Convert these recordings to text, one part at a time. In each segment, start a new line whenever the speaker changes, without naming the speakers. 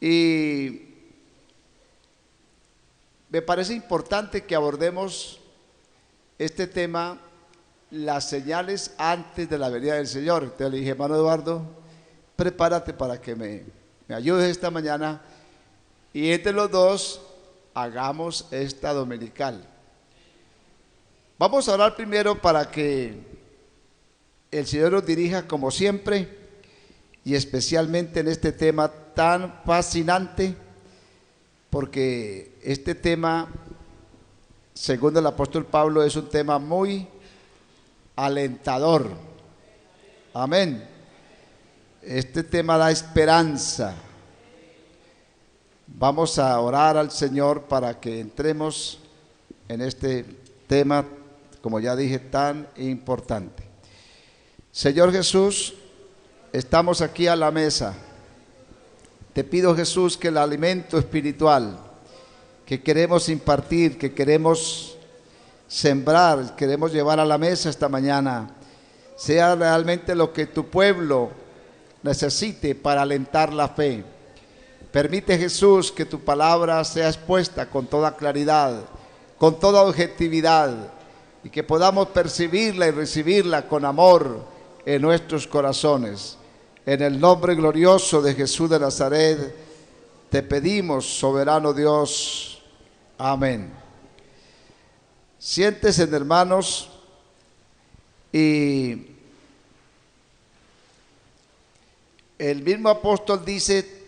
Y me parece importante que abordemos este tema, las señales antes de la venida del Señor. Entonces le dije, hermano Eduardo, prepárate para que me ayudes esta mañana y entre los dos hagamos esta dominical. Vamos a orar primero para que el Señor nos dirija como siempre y especialmente en este tema tan fascinante, porque este tema, según el apóstol Pablo, es un tema muy alentador. Amén. Este tema da esperanza. Vamos a orar al Señor para que entremos en este tema, como ya dije, tan importante. Señor Jesús, estamos aquí a la mesa. Te pido, Jesús, que el alimento espiritual que queremos impartir, que queremos sembrar, queremos llevar a la mesa esta mañana, sea realmente lo que tu pueblo necesite para alentar la fe. Permite, Jesús, que tu palabra sea expuesta con toda claridad, con toda objetividad, y que podamos percibirla y recibirla con amor en nuestros corazones. En el nombre glorioso de Jesús de Nazaret, te pedimos, soberano Dios. Amén. Siéntense, hermanos, y el mismo apóstol dice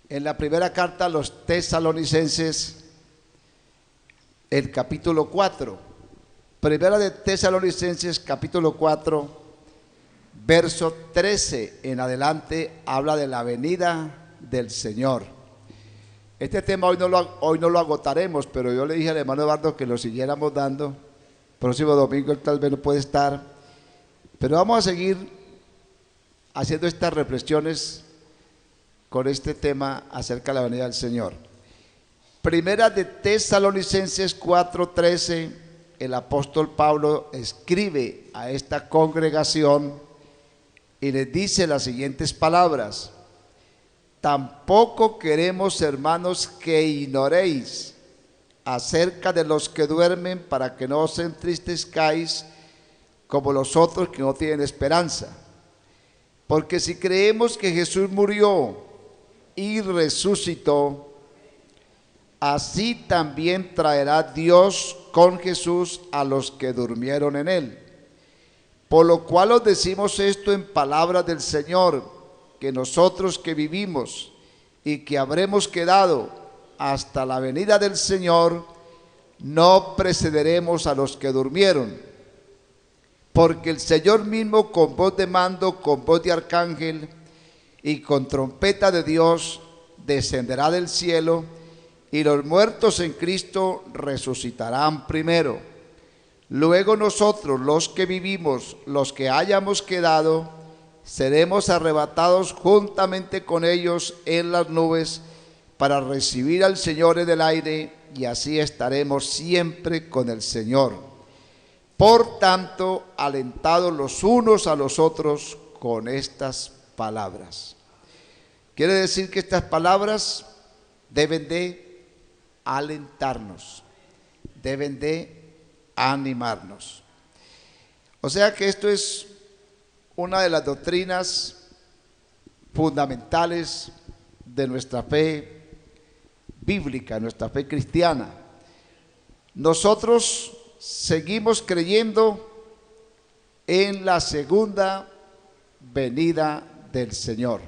en la primera carta a los Tesalonicenses, el capítulo 4, primera de Tesalonicenses, capítulo 4, verso 13 en adelante, habla de la venida del Señor. Este tema hoy no lo agotaremos, pero yo le dije al hermano Eduardo que lo siguiéramos dando. Próximo domingo él tal vez no puede estar, pero vamos a seguir haciendo estas reflexiones con este tema acerca de la venida del Señor. Primera de Tesalonicenses 4:13, el apóstol Pablo escribe a esta congregación y les dice las siguientes palabras: tampoco queremos, hermanos, que ignoréis acerca de los que duermen, para que no os entristezcáis como los otros que no tienen esperanza. Porque si creemos que Jesús murió y resucitó, así también traerá Dios con Jesús a los que durmieron en él. Por lo cual os decimos esto en palabras del Señor, que nosotros que vivimos y que habremos quedado hasta la venida del Señor, no precederemos a los que durmieron. Porque el Señor mismo, con voz de mando, con voz de arcángel y con trompeta de Dios, descenderá del cielo, y los muertos en Cristo resucitarán primero. Luego nosotros, los que vivimos, los que hayamos quedado, seremos arrebatados juntamente con ellos en las nubes para recibir al Señor en el aire, y así estaremos siempre con el Señor. Por tanto, alentados los unos a los otros con estas palabras. Quiere decir que estas palabras deben de alentarnos, deben de animarnos. O sea que esto es una de las doctrinas fundamentales de nuestra fe bíblica, nuestra fe cristiana. Nosotros seguimos creyendo en la segunda venida del Señor.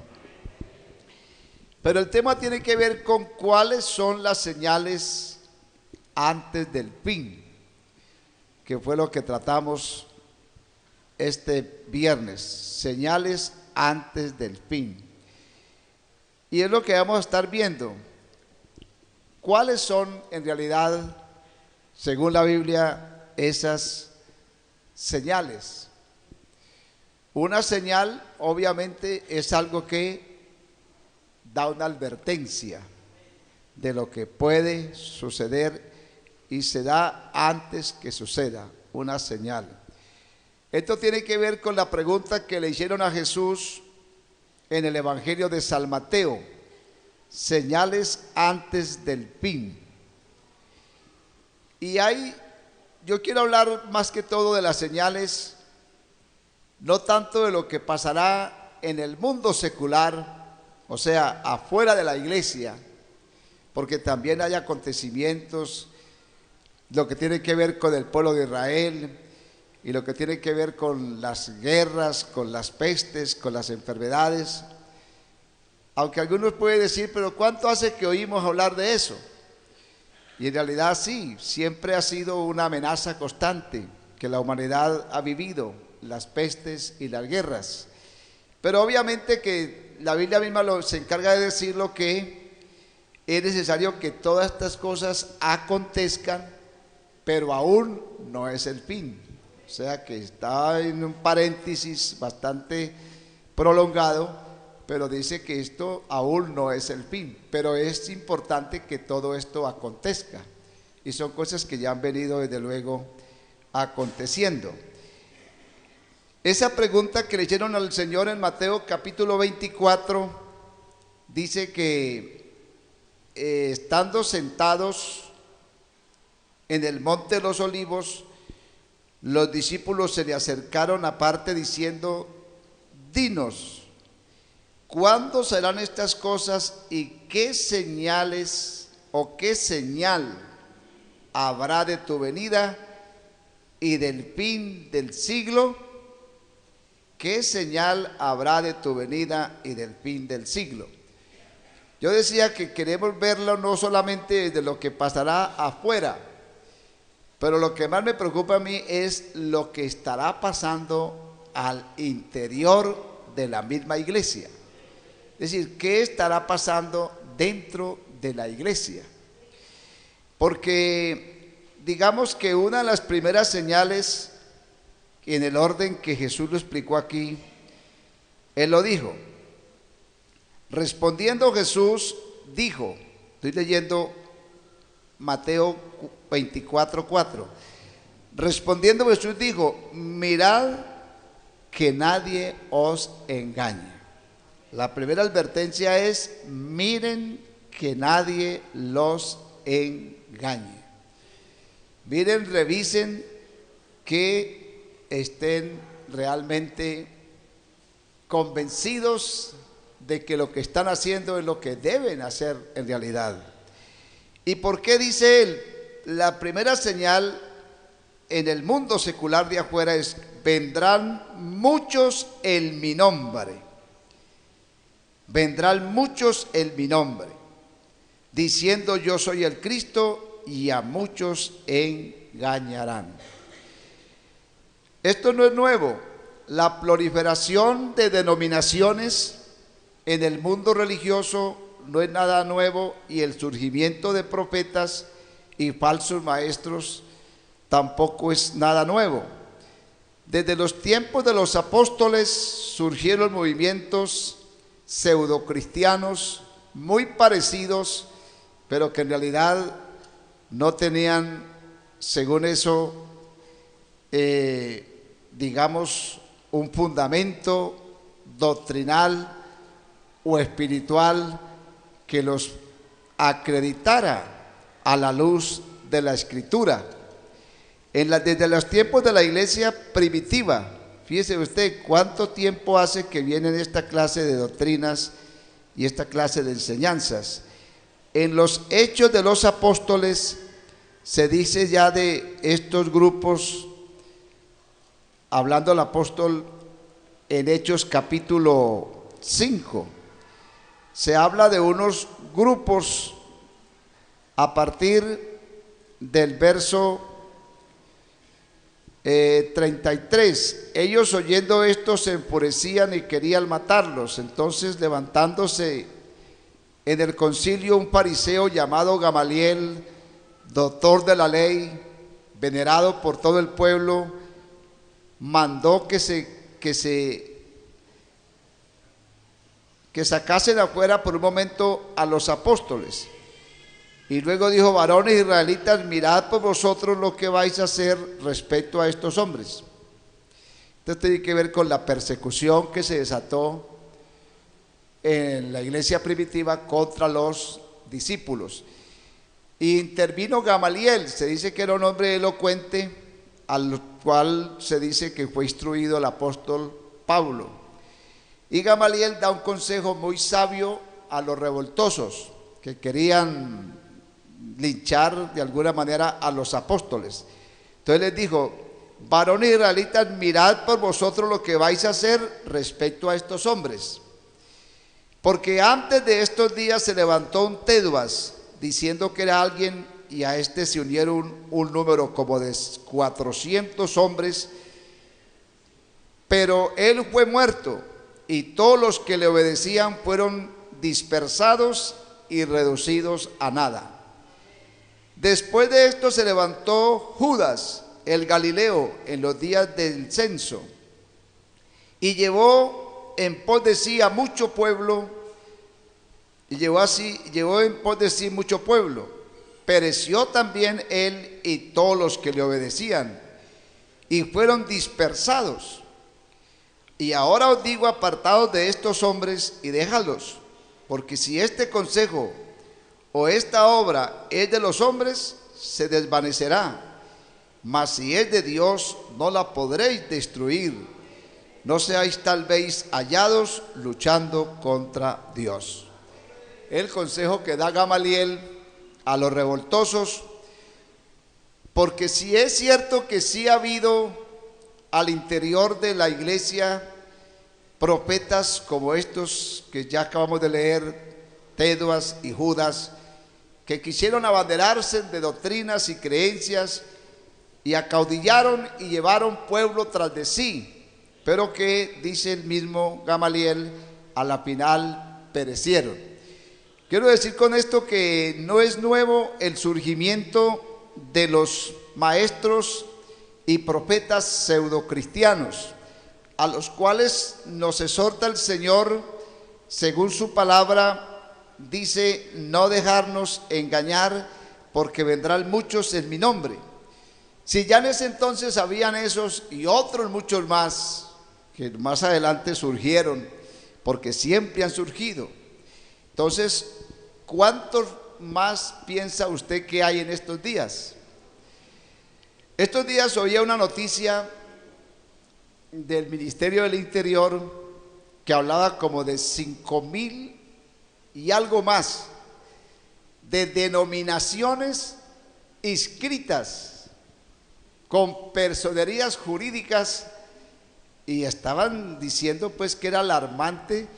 Pero el tema tiene que ver con cuáles son las señales antes del fin, que fue lo que tratamos este viernes, señales antes del fin. Y es lo que vamos a estar viendo. ¿Cuáles son en realidad, según la Biblia, esas señales? Una señal, obviamente, es algo que da una advertencia de lo que puede suceder y se da antes que suceda, una señal. Esto tiene que ver con la pregunta que le hicieron a Jesús en el Evangelio de San Mateo, señales antes del fin. Y yo quiero hablar más que todo de las señales, no tanto de lo que pasará en el mundo secular, o sea, afuera de la iglesia, porque también hay acontecimientos, lo que tiene que ver con el pueblo de Israel y lo que tiene que ver con las guerras, con las pestes, con las enfermedades. Aunque algunos pueden decir, pero ¿cuánto hace que oímos hablar de eso? Y en realidad sí, siempre ha sido una amenaza constante que la humanidad ha vivido, las pestes y las guerras. Pero obviamente que la Biblia misma se encarga de decir lo que es necesario que todas estas cosas acontezcan, pero aún no es el fin. O sea que está en un paréntesis bastante prolongado, pero dice que esto aún no es el fin, pero es importante que todo esto acontezca. Y son cosas que ya han venido desde luego aconteciendo. Esa pregunta que le hicieron al Señor en Mateo capítulo 24, dice que estando sentados en el monte de los olivos, los discípulos se le acercaron aparte diciendo: dinos, ¿cuándo serán estas cosas y qué señales o qué señal habrá de tu venida y del fin del siglo? ¿Qué señal habrá de tu venida y del fin del siglo? Yo decía que queremos verlo no solamente de lo que pasará afuera, pero lo que más me preocupa a mí es lo que estará pasando al interior de la misma iglesia. Es decir, ¿qué estará pasando dentro de la iglesia? Porque digamos que una de las primeras señales, en el orden que Jesús lo explicó aquí, Él lo dijo. Respondiendo Jesús dijo, estoy leyendo Mateo 24:4. Respondiendo Jesús dijo: mirad que nadie os engañe. La primera advertencia es: miren que nadie los engañe. Miren, revisen que estén realmente convencidos de que lo que están haciendo es lo que deben hacer en realidad. ¿Y por qué dice él? La primera señal en el mundo secular de afuera es: vendrán muchos en mi nombre. Vendrán muchos en mi nombre, diciendo yo soy el Cristo, y a muchos engañarán. Esto no es nuevo. La proliferación de denominaciones en el mundo religioso no es nada nuevo, y el surgimiento de profetas y falsos maestros tampoco es nada nuevo. Desde los tiempos de los apóstoles surgieron movimientos pseudocristianos muy parecidos, pero que en realidad no tenían, según eso, digamos, un fundamento doctrinal o espiritual que los acreditara a la luz de la Escritura. Desde los tiempos de la iglesia primitiva, fíjese usted cuánto tiempo hace que vienen esta clase de doctrinas y esta clase de enseñanzas. En los Hechos de los Apóstoles se dice ya de estos grupos, hablando el apóstol en Hechos capítulo 5, se habla de unos grupos a partir del verso 33. Ellos, oyendo esto, se enfurecían y querían matarlos. Entonces, levantándose en el concilio un fariseo llamado Gamaliel, doctor de la ley, venerado por todo el pueblo, mandó que sacasen afuera por un momento a los apóstoles. Y luego dijo: varones israelitas, mirad por vosotros lo que vais a hacer respecto a estos hombres. Esto tiene que ver con la persecución que se desató en la iglesia primitiva contra los discípulos. Intervino Gamaliel, se dice que era un hombre elocuente, al cual se dice que fue instruido el apóstol Pablo. Y Gamaliel da un consejo muy sabio a los revoltosos que querían linchar de alguna manera a los apóstoles. Entonces les dijo: varones israelitas, mirad por vosotros lo que vais a hacer respecto a estos hombres. Porque antes de estos días se levantó un Teduas, diciendo que era alguien, y a este se unieron un número como de 400 hombres, pero él fue muerto, y todos los que le obedecían fueron dispersados y reducidos a nada. Después de esto se levantó Judas, el Galileo, en los días del censo, y llevó en pos de sí a mucho pueblo, llevó en pos de sí mucho pueblo. Pereció también él y todos los que le obedecían, y fueron dispersados. Y ahora os digo: apartaos de estos hombres y déjalos, porque si este consejo o esta obra es de los hombres, se desvanecerá, mas si es de Dios, no la podréis destruir. No seáis tal vez hallados luchando contra Dios. El consejo que da Gamaliel a los revoltosos, porque si es cierto que sí ha habido al interior de la iglesia profetas como estos que ya acabamos de leer, Teduas y Judas, que quisieron abanderarse de doctrinas y creencias y acaudillaron y llevaron pueblo tras de sí, pero que, dice el mismo Gamaliel, a la final perecieron. Quiero decir con esto que no es nuevo el surgimiento de los maestros y profetas pseudocristianos, a los cuales nos exhorta el Señor, según su palabra, dice: no dejarnos engañar, porque vendrán muchos en mi nombre. Si ya en ese entonces habían esos y otros muchos más, que más adelante surgieron, porque siempre han surgido. Entonces, ¿cuántos más piensa usted que hay en estos días? Estos días oía una noticia del Ministerio del Interior que hablaba como de 5,000 y algo más de denominaciones inscritas con personerías jurídicas, y estaban diciendo pues que era alarmante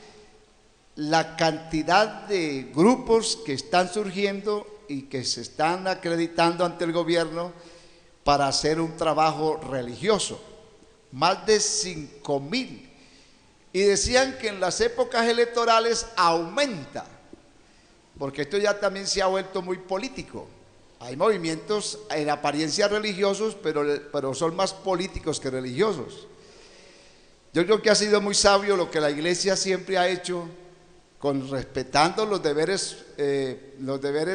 la cantidad de grupos que están surgiendo y que se están acreditando ante el gobierno para hacer un trabajo religioso. Más de 5,000. Y decían que en las épocas electorales aumenta, porque esto ya también se ha vuelto muy político. Hay movimientos en apariencia religiosos, pero son más políticos que religiosos. Yo creo que ha sido muy sabio lo que la iglesia siempre ha hecho, respetando los deberes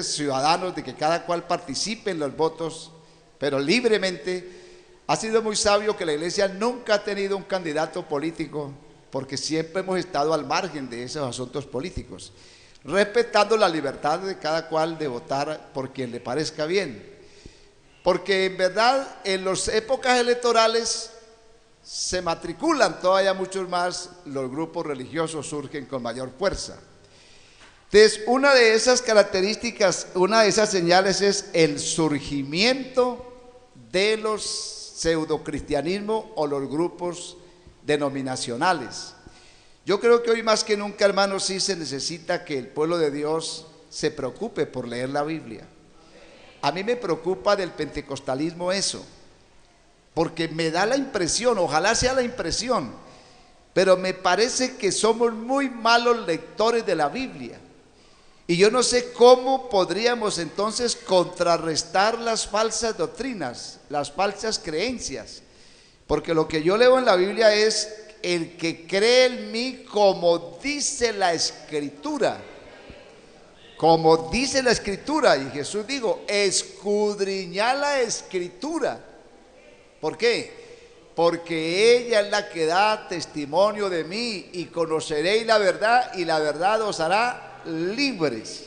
ciudadanos de que cada cual participe en los votos, pero libremente. Ha sido muy sabio que la iglesia nunca ha tenido un candidato político, porque siempre hemos estado al margen de esos asuntos políticos, respetando la libertad de cada cual de votar por quien le parezca bien. Porque en verdad en las épocas electorales se matriculan todavía muchos más, los grupos religiosos surgen con mayor fuerza. Entonces, una de esas características, una de esas señales es el surgimiento de los pseudocristianismos o los grupos denominacionales. Yo creo que hoy más que nunca, hermanos, sí se necesita que el pueblo de Dios se preocupe por leer la Biblia. A mí me preocupa del pentecostalismo eso, porque me da la impresión, ojalá sea la impresión, pero me parece que somos muy malos lectores de la Biblia. Y yo no sé cómo podríamos entonces contrarrestar las falsas doctrinas, las falsas creencias. Porque lo que yo leo en la Biblia es: el que cree en mí, como dice la Escritura. Como dice la Escritura. Y Jesús dijo: escudriñad la Escritura. ¿Por qué? porque ella es la que da testimonio de mí, y conoceréis la verdad, y la verdad os hará libres.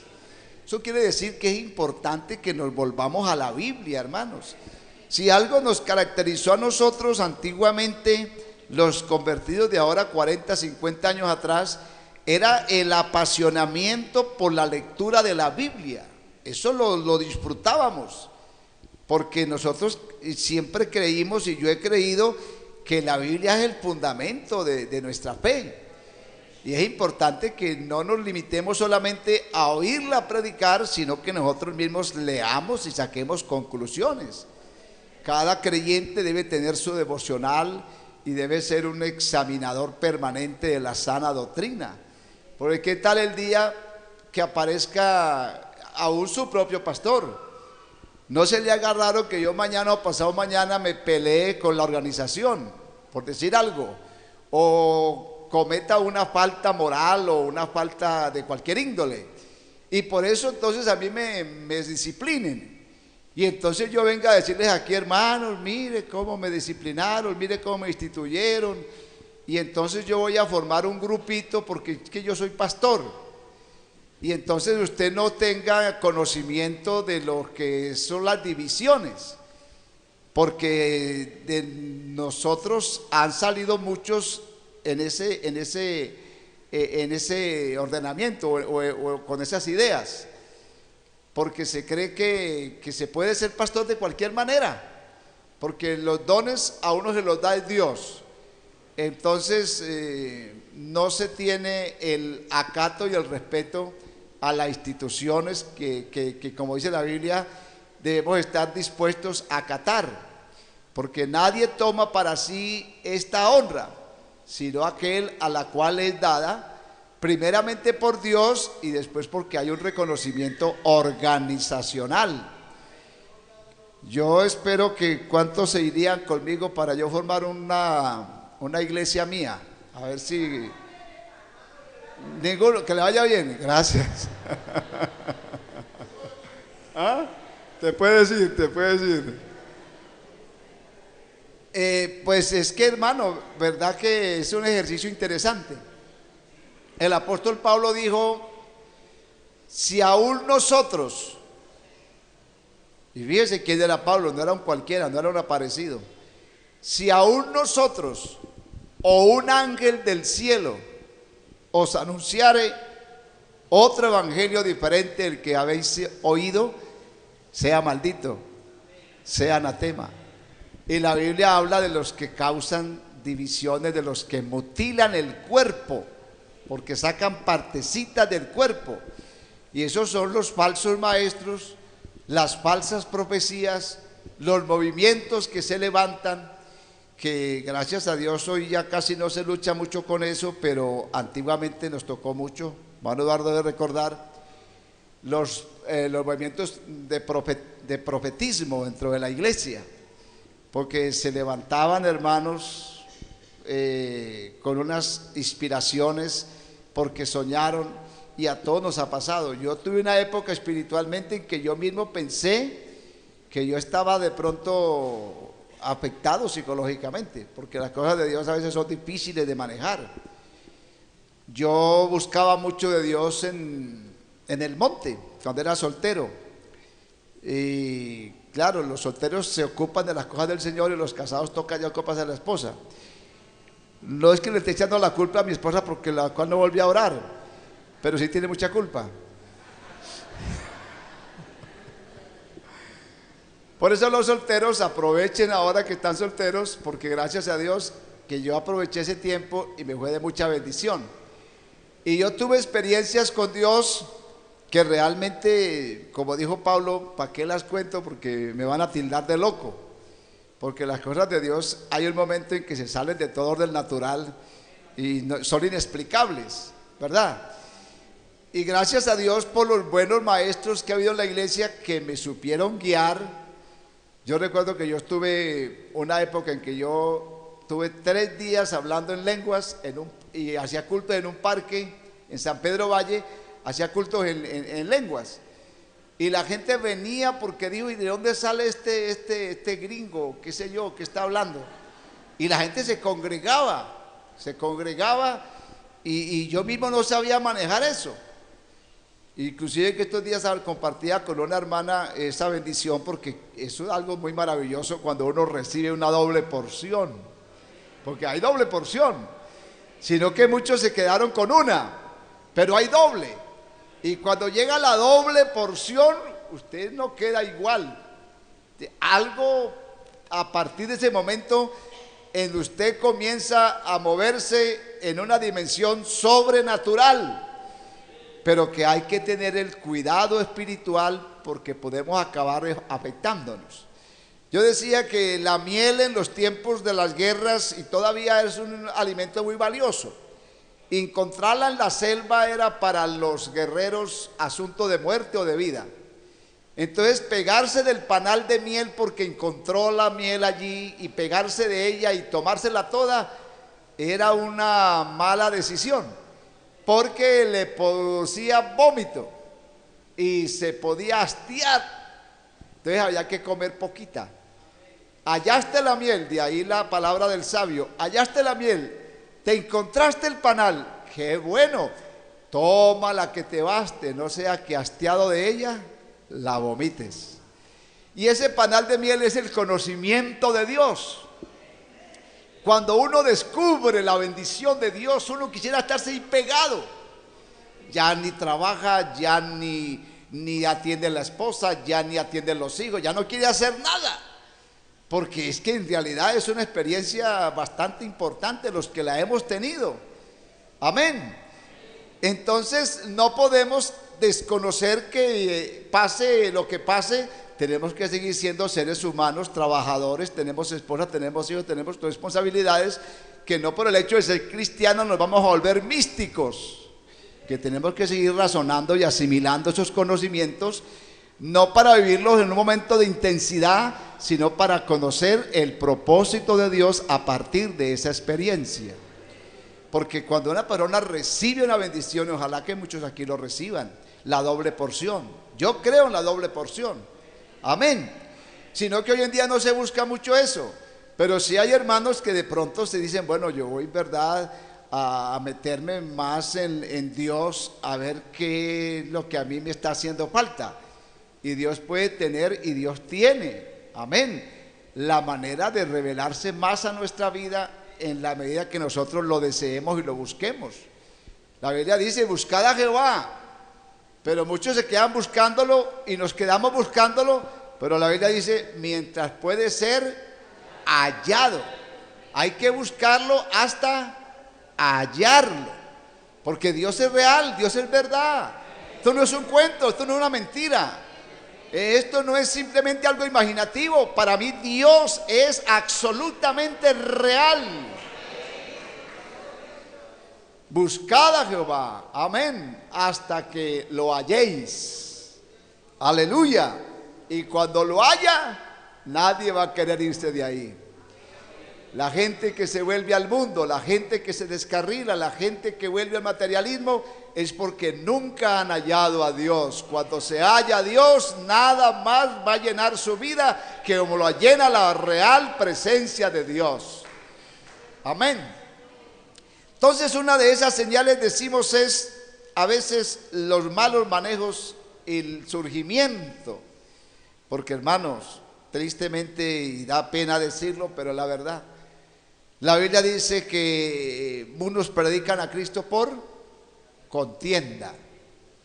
Eso quiere decir que es importante que nos volvamos a la Biblia, hermanos. Si algo nos caracterizó a nosotros antiguamente, los convertidos de ahora 40, 50 años atrás, era el apasionamiento por la lectura de la Biblia. Eso lo disfrutábamos, porque nosotros siempre creímos, y yo he creído, que la Biblia es el fundamento de nuestra fe. Y es importante que no nos limitemos solamente a oírla predicar, sino que nosotros mismos leamos y saquemos conclusiones. Cada creyente debe tener su devocional y debe ser un examinador permanente de la sana doctrina. Porque qué tal el día que aparezca aún su propio pastor. No se le haga raro que yo mañana o pasado mañana me pelee con la organización, por decir algo, o cometa una falta moral o una falta de cualquier índole, y por eso entonces a mí me disciplinen, y entonces yo venga a decirles aquí: hermanos, mire cómo me disciplinaron, mire cómo me instituyeron, y entonces yo voy a formar un grupito porque es que yo soy pastor, y entonces usted no tenga conocimiento de lo que son las divisiones, porque de nosotros han salido muchos en ese ordenamiento o con esas ideas, porque se cree que se puede ser pastor de cualquier manera, porque los dones a uno se los da Dios. Entonces no se tiene el acato y el respeto a las instituciones que como dice la Biblia, debemos estar dispuestos a acatar, porque nadie toma para sí esta honra, sino aquel a la cual es dada primeramente por Dios y después porque hay un reconocimiento organizacional. Yo espero que cuántos se irían conmigo para yo formar una iglesia mía. A ver si ninguno, que le vaya bien. Gracias. ¿Ah? Te puedes ir. Pues es que, hermano, verdad que es un ejercicio interesante. El apóstol Pablo dijo: si aún nosotros, y fíjese quién era Pablo, no era un cualquiera, no era un aparecido, si aún nosotros o un ángel del cielo os anunciare otro evangelio diferente del que habéis oído, sea maldito, sea anatema. Y la Biblia habla de los que causan divisiones, de los que mutilan el cuerpo, porque sacan partecitas del cuerpo. Y esos son los falsos maestros, las falsas profecías, los movimientos que se levantan, que gracias a Dios hoy ya casi no se lucha mucho con eso, pero antiguamente nos tocó mucho. Hermano Eduardo debe recordar los movimientos de profetismo dentro de la iglesia, porque se levantaban hermanos con unas inspiraciones porque soñaron, y a todos nos ha pasado. Yo tuve una época espiritualmente en que yo mismo pensé que yo estaba de pronto afectado psicológicamente, porque las cosas de Dios a veces son difíciles de manejar. Yo buscaba mucho de Dios en el monte cuando era soltero, y claro, los solteros se ocupan de las cosas del Señor y los casados tocan ya ocupas de la esposa. No es que le esté echando la culpa a mi esposa porque la cual no volví a orar, pero sí tiene mucha culpa. Por eso los solteros aprovechen ahora que están solteros, porque gracias a Dios que yo aproveché ese tiempo y me fue de mucha bendición. Y yo tuve experiencias con Dios que realmente, como dijo Pablo, ¿para qué las cuento? Porque me van a tildar de loco. Porque las cosas de Dios hay un momento en que se salen de todo orden natural y son inexplicables, ¿verdad? Y gracias a Dios por los buenos maestros que ha habido en la iglesia que me supieron guiar. Yo recuerdo que yo estuve una época en que yo tuve 3 días hablando en lenguas y hacía cultos en un parque en San Pedro Valle, hacía cultos en lenguas. Y la gente venía porque dijo: ¿y de dónde sale este gringo, qué sé yo, que está hablando? y la gente se congregaba y yo mismo no sabía manejar eso. Inclusive que estos días compartía con una hermana esa bendición, porque eso es algo muy maravilloso cuando uno recibe una doble porción, porque hay doble porción, sino que muchos se quedaron con una, pero hay doble, y cuando llega la doble porción, usted no queda igual. Algo a partir de ese momento en usted comienza a moverse en una dimensión sobrenatural, pero que hay que tener el cuidado espiritual porque podemos acabar afectándonos. Yo decía que la miel en los tiempos de las guerras y todavía es un alimento muy valioso. Encontrarla en la selva era para los guerreros asunto de muerte o de vida. Entonces pegarse del panal de miel porque encontró la miel allí y pegarse de ella y tomársela toda era una mala decisión, porque le producía vómito y se podía hastiar. Entonces había que comer poquita. Hallaste la miel, de ahí la palabra del sabio, hallaste la miel, te encontraste el panal, qué bueno, toma la que te baste, no sea que hastiado de ella la vomites. Y ese panal de miel es el conocimiento de Dios. Cuando uno descubre la bendición de Dios, uno quisiera estarse ahí pegado. Ya ni trabaja, ya ni atiende a la esposa, ya ni atiende a los hijos, ya no quiere hacer nada. Porque es que en realidad es una experiencia bastante importante los que la hemos tenido. Amén. Entonces no podemos desconocer que pase lo que pase, tenemos que seguir siendo seres humanos, trabajadores, tenemos esposa, tenemos hijos, tenemos responsabilidades, que no por el hecho de ser cristianos nos vamos a volver místicos, que tenemos que seguir razonando y asimilando esos conocimientos, no para vivirlos en un momento de intensidad, sino para conocer el propósito de Dios a partir de esa experiencia. Porque cuando una persona recibe una bendición, y ojalá que muchos aquí lo reciban, la doble porción. Yo creo en la doble porción. Amén. Sino que hoy en día no se busca mucho eso. Pero sí hay hermanos que de pronto se dicen, bueno, yo voy, ¿verdad?, a meterme más en Dios, a ver qué es lo que a mí me está haciendo falta. Y Dios puede tener, y Dios tiene, amén, la manera de revelarse más a nuestra vida en la medida que nosotros lo deseemos y lo busquemos. La Biblia dice, buscad a Jehová, pero muchos se quedan buscándolo y nos quedamos buscándolo, pero la Biblia dice, mientras puede ser hallado. Hay que buscarlo hasta hallarlo, porque Dios es real, Dios es verdad. Esto no es un cuento, esto no es una mentira, esto no es simplemente algo imaginativo. Para mí Dios es absolutamente real. Buscad a Jehová, amén, hasta que lo halléis. Aleluya. Y cuando lo haya, nadie va a querer irse de ahí. La gente que se vuelve al mundo, la gente que se descarrila, la gente que vuelve al materialismo, es porque nunca han hallado a Dios. Cuando se halla a Dios, nada más va a llenar su vida que como lo llena la real presencia de Dios. Amén. Entonces, una de esas señales, decimos, es a veces los malos manejos y el surgimiento. Porque, hermanos, tristemente, y da pena decirlo, pero la verdad, la Biblia dice que unos predican a Cristo por contienda,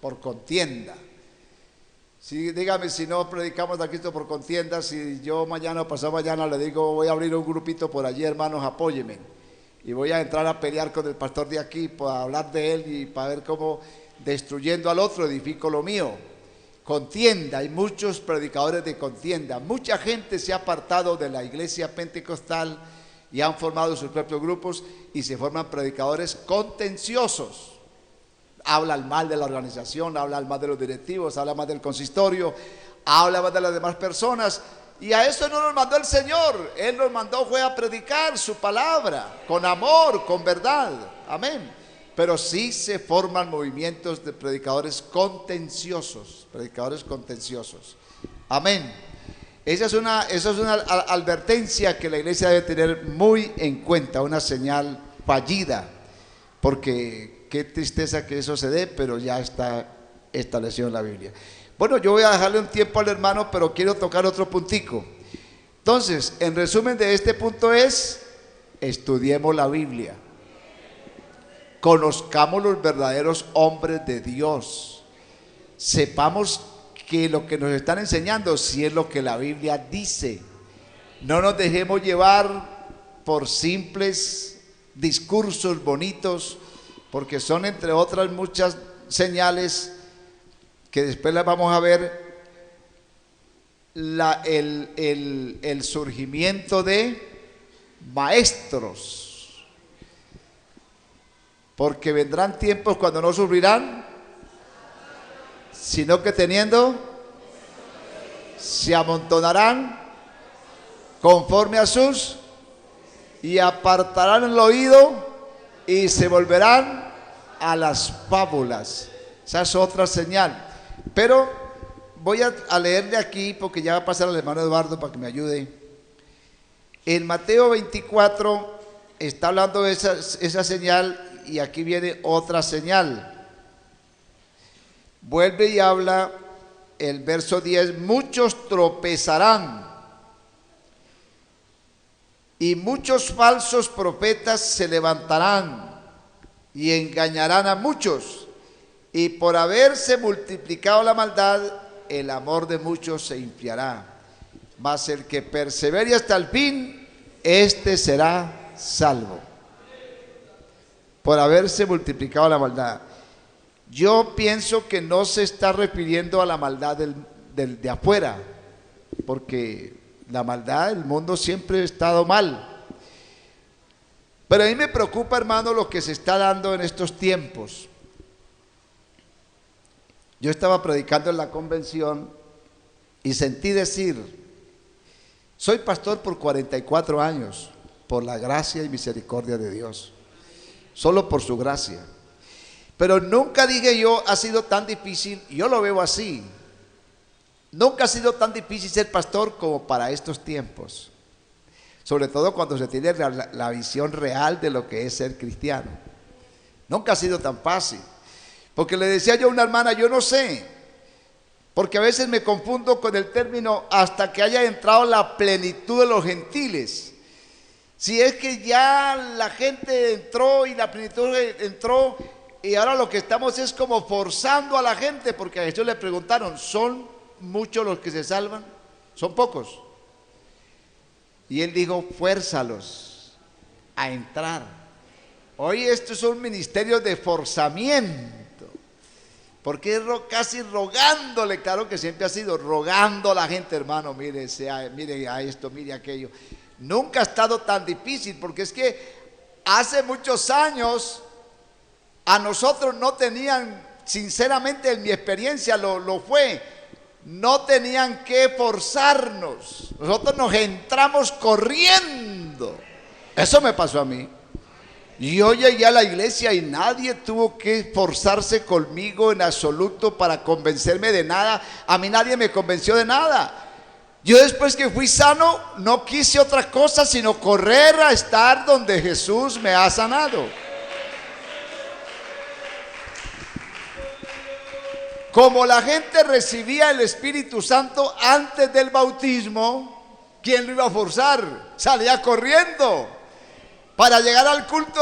por contienda. Sí, dígame si no predicamos a Cristo por contienda, si yo mañana o pasado mañana le digo, voy a abrir un grupito por allí, hermanos, apóyeme. Y voy a entrar a pelear con el pastor de aquí para hablar de él y para ver cómo, destruyendo al otro, edifico lo mío. Contienda, hay muchos predicadores de contienda. Mucha gente se ha apartado de la iglesia pentecostal y han formado sus propios grupos y se forman predicadores contenciosos. Hablan mal de la organización, hablan mal de los directivos, hablan mal del consistorio, hablan mal de las demás personas. Y a eso no nos mandó el Señor. Él nos mandó fue a predicar su palabra con amor, con verdad. Amén. Pero sí se forman movimientos de predicadores contenciosos. Predicadores contenciosos. Amén. Esa es una advertencia que la iglesia debe tener muy en cuenta, una señal fallida, porque qué tristeza que eso se dé, pero ya está establecido en la Biblia. Bueno, yo voy a dejarle un tiempo al hermano, pero quiero tocar otro puntico. Entonces, en resumen de este punto es, estudiemos la Biblia, conozcamos los verdaderos hombres de Dios, sepamos que lo que nos están enseñando si es lo que la Biblia dice. No nos dejemos llevar por simples discursos bonitos, porque son entre otras muchas señales que después las vamos a ver, el surgimiento de maestros, porque vendrán tiempos cuando no sufrirán, sino que teniendo, se amontonarán conforme a sus, y apartarán el oído y se volverán a las fábulas. Esa es otra señal. Pero voy a leerle aquí, porque ya va a pasar al hermano Eduardo para que me ayude. En Mateo 24 está hablando de esa señal, y aquí viene otra señal. Vuelve y habla el verso 10, muchos tropezarán y muchos falsos profetas se levantarán y engañarán a muchos, y por haberse multiplicado la maldad, el amor de muchos se enfriará, mas el que persevere hasta el fin, este será salvo. Por haberse multiplicado la maldad. Yo pienso que no se está refiriendo a la maldad de afuera, porque la maldad del mundo siempre ha estado mal. Pero a mí me preocupa, hermano, lo que se está dando en estos tiempos. Yo estaba predicando en la convención y sentí decir, soy pastor por 44 años, por la gracia y misericordia de Dios, solo por su gracia. Pero nunca dije yo, ha sido tan difícil, y yo lo veo así, nunca ha sido tan difícil ser pastor como para estos tiempos, sobre todo cuando se tiene la visión real de lo que es ser cristiano. Nunca ha sido tan fácil, porque le decía yo a una hermana, yo no sé, porque a veces me confundo con el término hasta que haya entrado la plenitud de los gentiles. Si es que ya la gente entró y la plenitud entró, y ahora lo que estamos es como forzando a la gente, porque a Jesús le preguntaron, ¿son muchos los que se salvan? ¿Son pocos? Y él dijo, fuérzalos a entrar. Hoy estos son ministerios de forzamiento, porque es casi rogándole, claro que siempre ha sido rogando a la gente, hermano, mire a esto, mire aquello. Nunca ha estado tan difícil, porque es que hace muchos años a nosotros no tenían, sinceramente en mi experiencia lo fue, no tenían que forzarnos, nosotros nos entramos corriendo. Eso me pasó a mí. Yo llegué a la iglesia y nadie tuvo que forzarse conmigo en absoluto para convencerme de nada. A mí nadie me convenció de nada. Yo después que fui sano no quise otra cosa sino correr a estar donde Jesús me ha sanado. Como la gente recibía el Espíritu Santo antes del bautismo, ¿quién lo iba a forzar? Salía corriendo. Para llegar al culto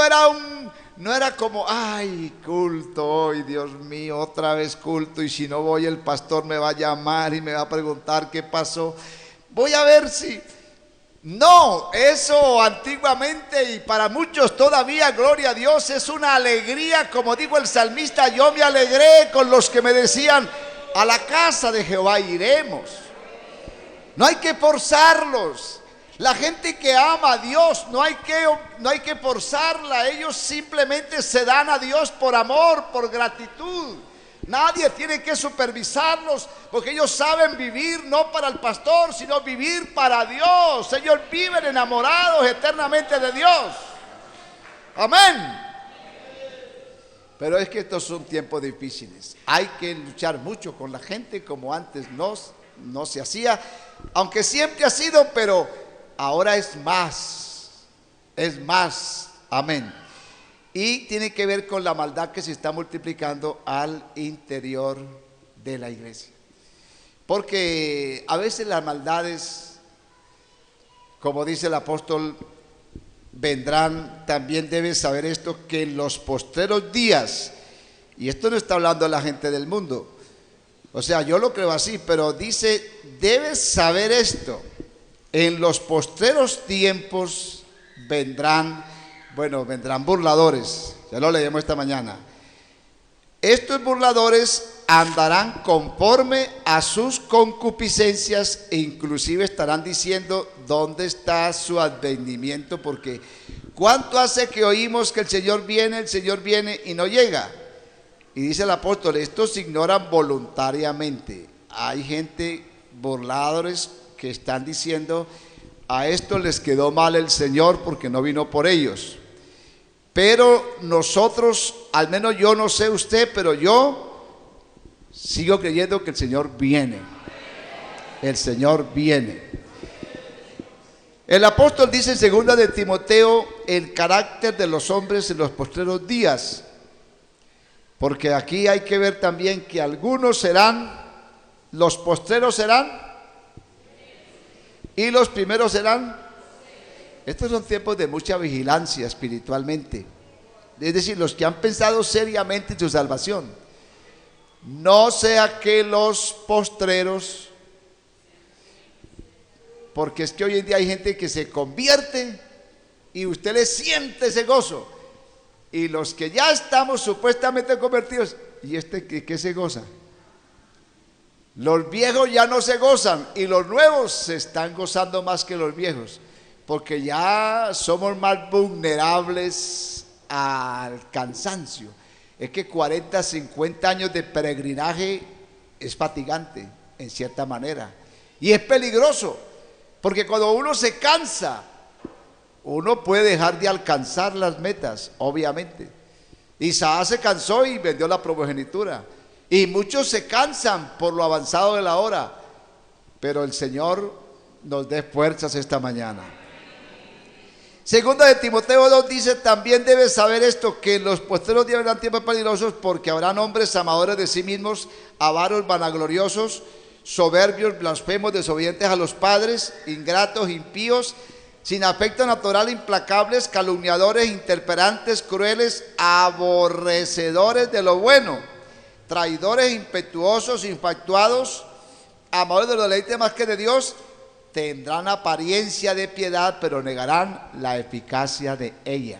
no era como, ay, culto hoy, Dios mío, otra vez culto, y si no voy el pastor me va a llamar y me va a preguntar qué pasó. Voy a ver si... No, eso antiguamente y para muchos todavía, gloria a Dios, es una alegría, como dijo el salmista, yo me alegré con los que me decían, a la casa de Jehová iremos. No hay que forzarlos. La gente que ama a Dios, no hay que forzarla, ellos simplemente se dan a Dios por amor, por gratitud. Nadie tiene que supervisarlos, porque ellos saben vivir no para el pastor, sino vivir para Dios. Ellos viven enamorados eternamente de Dios. Amén. Pero es que estos son tiempos difíciles. Hay que luchar mucho con la gente como antes no se hacía. aunque siempre ha sido, pero ahora es más, amén. Y tiene que ver con la maldad que se está multiplicando al interior de la iglesia. Porque a veces las maldades, como dice el apóstol, vendrán. También debes saber esto, que en los postreros días, y esto no está hablando de la gente del mundo, o sea, yo lo creo así, pero dice, debes saber esto, en los postreros tiempos vendrán burladores, ya lo leímos esta mañana. Estos burladores andarán conforme a sus concupiscencias e inclusive estarán diciendo, ¿dónde está su advenimiento? Porque ¿cuánto hace que oímos que el Señor viene y no llega? Y dice el apóstol, estos ignoran voluntariamente. Hay gente, burladores, que están diciendo, a estos les quedó mal el Señor porque no vino por ellos. Pero nosotros, al menos yo no sé usted, pero yo sigo creyendo que el Señor viene. El Señor viene. El apóstol dice en 2 de Timoteo el carácter de los hombres en los postreros días. Porque aquí hay que ver también que algunos serán, los postreros serán y los primeros serán. Estos son tiempos de mucha vigilancia espiritualmente. Es decir, los que han pensado seriamente en su salvación. No sea que los postreros, porque es que hoy en día hay gente que se convierte y usted le siente ese gozo. Y los que ya estamos supuestamente convertidos, ¿y qué se goza? Los viejos ya no se gozan y los nuevos se están gozando más que los viejos. Porque ya somos más vulnerables al cansancio. Es que 40, 50 años de peregrinaje es fatigante, en cierta manera. Y es peligroso, porque cuando uno se cansa, uno puede dejar de alcanzar las metas, obviamente. Isaac se cansó y vendió la primogenitura. Y muchos se cansan por lo avanzado de la hora. Pero el Señor nos dé fuerzas esta mañana. 2 de Timoteo 2 dice, también debes saber esto, que en los postreros días vendrán tiempos peligrosos, porque habrán hombres amadores de sí mismos, avaros, vanagloriosos, soberbios, blasfemos, desobedientes a los padres, ingratos, impíos, sin afecto natural, implacables, calumniadores, interperantes, crueles, aborrecedores de lo bueno, traidores, impetuosos, infatuados, amadores de los deleites más que de Dios. Tendrán apariencia de piedad, pero negarán la eficacia de ella.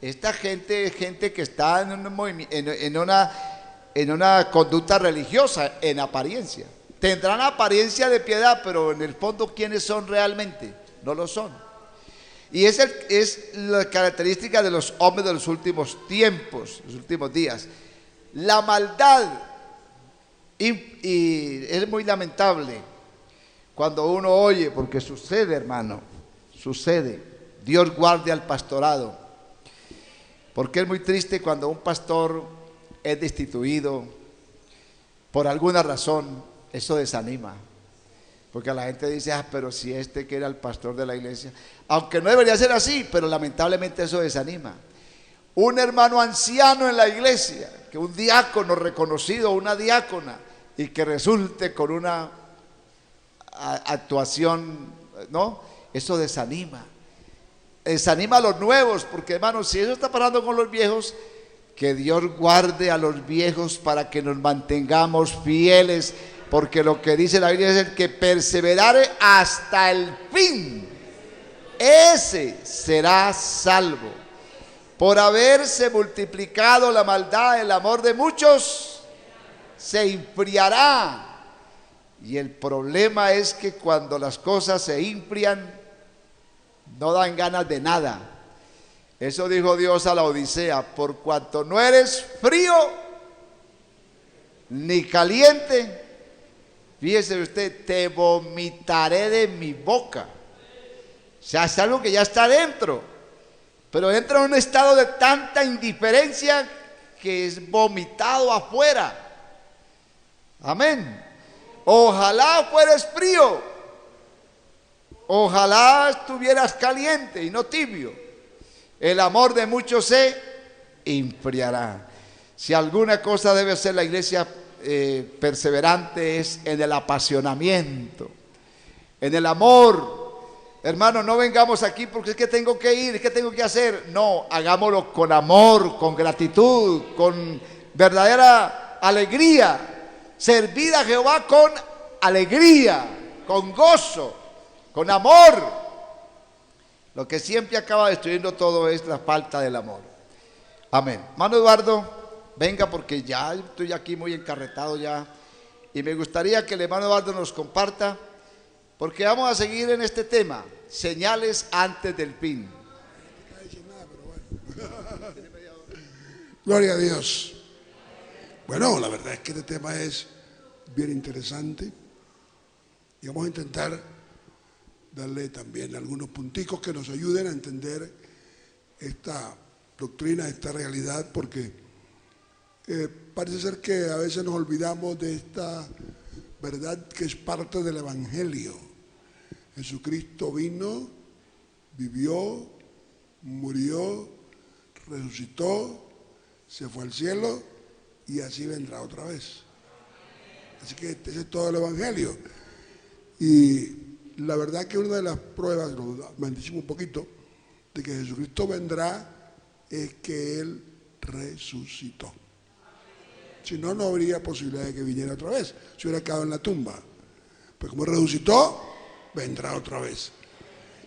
Esta gente es gente que está en una conducta religiosa, en apariencia. Tendrán apariencia de piedad, pero en el fondo, ¿quiénes son realmente? No lo son. Y es la característica de los hombres de los últimos tiempos, los últimos días. La maldad, y es muy lamentable cuando uno oye, porque sucede, hermano, sucede. Dios guarde al pastorado, porque es muy triste cuando un pastor es destituido por alguna razón. Eso desanima, porque la gente dice, pero si que era el pastor de la iglesia, aunque no debería ser así, pero lamentablemente eso desanima. Un hermano anciano en la iglesia, que un diácono reconocido, una diácona, y que resulte con una actuación, ¿no? Eso desanima a los nuevos, porque hermanos, si eso está pasando con los viejos, que Dios guarde a los viejos para que nos mantengamos fieles, porque lo que dice la Biblia es el que perseverare hasta el fin, ese será salvo. Por haberse multiplicado la maldad, el amor de muchos se enfriará. Y el problema es que cuando las cosas se enfrían, no dan ganas de nada. Eso dijo Dios a la Odisea: por cuanto no eres frío ni caliente, fíjese usted, te vomitaré de mi boca. O sea, es algo que ya está dentro, pero entra en un estado de tanta indiferencia que es vomitado afuera. Amén. Ojalá fueres frío Ojalá estuvieras caliente y no tibio. El amor de muchos se enfriará. Si alguna cosa debe ser la iglesia perseverante, es en el apasionamiento, en el amor. Hermano, no vengamos aquí porque es que tengo que ir, es que tengo que hacer. No, hagámoslo con amor, con gratitud, con verdadera alegría. Servid a Jehová con alegría, con gozo, con amor. Lo que siempre acaba destruyendo todo es la falta del amor. Amén. Hermano Eduardo, venga porque ya estoy aquí muy encarretado ya. Y me gustaría que el hermano Eduardo nos comparta, porque vamos a seguir en este tema, señales antes del fin.
Gloria a Dios. Bueno, la verdad es que este tema es bien interesante y vamos a intentar darle también algunos punticos que nos ayuden a entender esta doctrina, esta realidad, porque parece ser que a veces nos olvidamos de esta verdad que es parte del Evangelio. Jesucristo vino, vivió, murió, resucitó, se fue al cielo y así vendrá otra vez. Así que ese es todo el Evangelio. Y la verdad que una de las pruebas, lo anticipo un poquito, de que Jesucristo vendrá es que Él resucitó. Si no, no habría posibilidad de que viniera otra vez, si hubiera quedado en la tumba. Pues como resucitó, vendrá otra vez.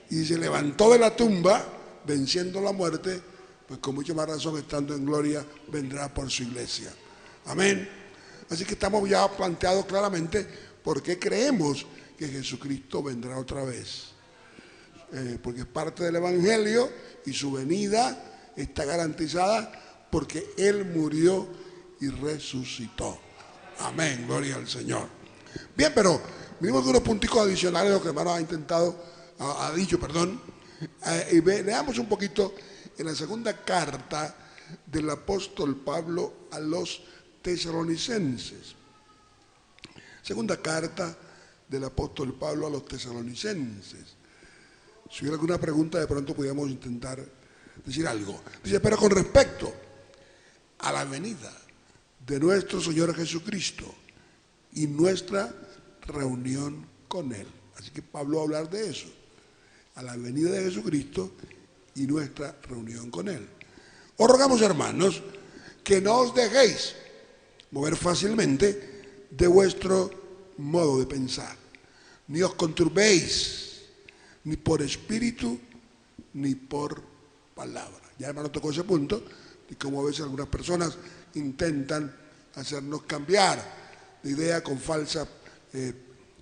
Y se levantó de la tumba, venciendo la muerte, pues con mucha más razón, estando en gloria, vendrá por su iglesia. Amén. Así que estamos ya planteados claramente por qué creemos que Jesucristo vendrá otra vez. Porque es parte del Evangelio y su venida está garantizada porque Él murió y resucitó. Amén, gloria al Señor. Bien, pero venimos con unos punticos adicionales de lo que el hermano ha dicho. Y leamos un poquito en la segunda carta del apóstol Pablo a los tesalonicenses. Segunda carta del apóstol Pablo a los tesalonicenses. Si hubiera alguna pregunta, de pronto podríamos intentar decir algo. Dice, pero con respecto a la venida de nuestro Señor Jesucristo y nuestra reunión con Él. Así que Pablo va a hablar de eso, a la venida de Jesucristo y nuestra reunión con Él. Os rogamos, hermanos, que no os dejéis mover fácilmente de vuestro modo de pensar, ni os conturbéis, ni por espíritu, ni por palabra. Ya hermano tocó ese punto, y como a veces algunas personas intentan hacernos cambiar de idea con falsas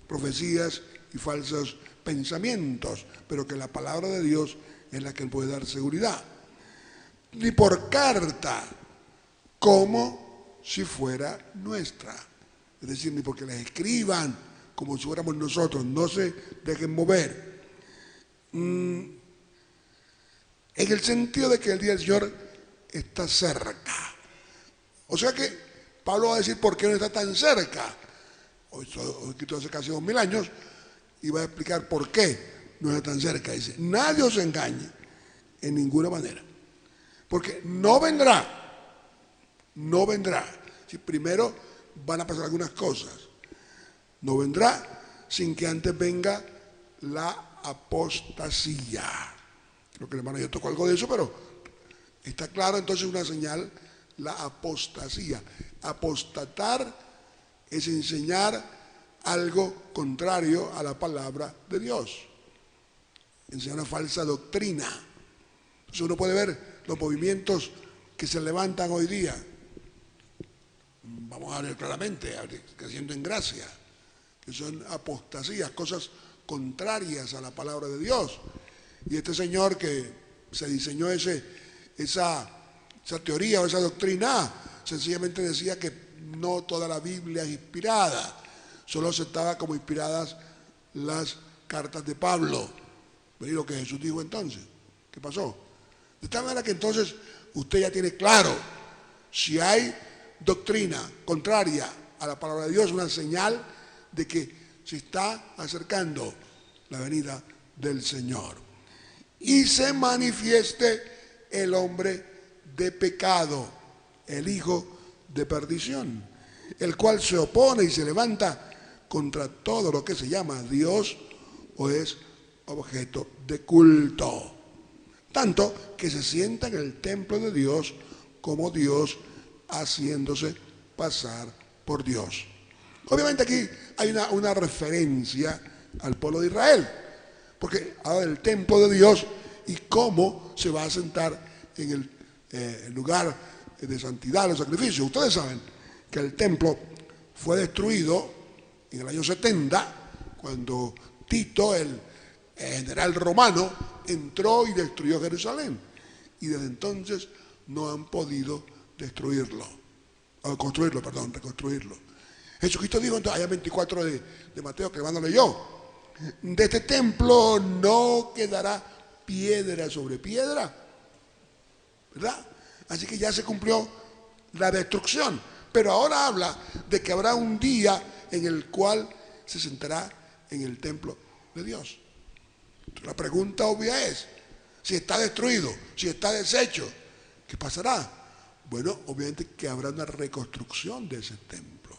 profecías y falsos pensamientos, pero que la palabra de Dios es la que puede dar seguridad. Ni por carta, como si fuera nuestra. Es decir, ni porque las escriban como si fuéramos nosotros, no se dejen mover. En el sentido de que el día del Señor está cerca. O sea que Pablo va a decir por qué no está tan cerca. Hoy escrito hace casi 2000 años y va a explicar por qué no está tan cerca. Dice, nadie os engañe en ninguna manera. Porque no vendrá. Si primero van a pasar algunas cosas. No vendrá sin que antes venga la apostasía. Creo que el hermano ya tocó algo de eso, pero está claro entonces una señal, la apostasía. Apostatar es enseñar algo contrario a la palabra de Dios. Enseñar una falsa doctrina. Entonces uno puede ver los movimientos que se levantan hoy día. Vamos a ver claramente, creciendo en gracia, que son apostasías, cosas contrarias a la palabra de Dios. Y este señor que se diseñó esa teoría o esa doctrina, sencillamente decía que no toda la Biblia es inspirada, solo aceptaba como inspiradas las cartas de Pablo. ¿Y lo que Jesús dijo entonces? ¿Qué pasó? De tal manera que entonces usted ya tiene claro, si hay doctrina contraria a la palabra de Dios, una señal de que se está acercando la venida del Señor. Y se manifieste el hombre de pecado, el hijo de perdición, el cual se opone y se levanta contra todo lo que se llama Dios o es objeto de culto, tanto que se sienta en el templo de Dios como Dios, haciéndose pasar por Dios. Obviamente aquí hay una referencia al pueblo de Israel, porque habla del templo de Dios y cómo se va a sentar en el lugar de santidad, los sacrificios. Ustedes saben que el templo fue destruido en el año 70, cuando Tito, el general romano, entró y destruyó Jerusalén. Y desde entonces no han podido reconstruirlo. Jesucristo dijo en allá 24 de Mateo, que hermano leyó: de este templo no quedará piedra sobre piedra, ¿verdad? Así que ya se cumplió la destrucción, pero ahora habla de que habrá un día en el cual se sentará en el templo de Dios. La pregunta obvia es: si está destruido, si está deshecho, ¿qué pasará? Bueno, obviamente que habrá una reconstrucción de ese templo,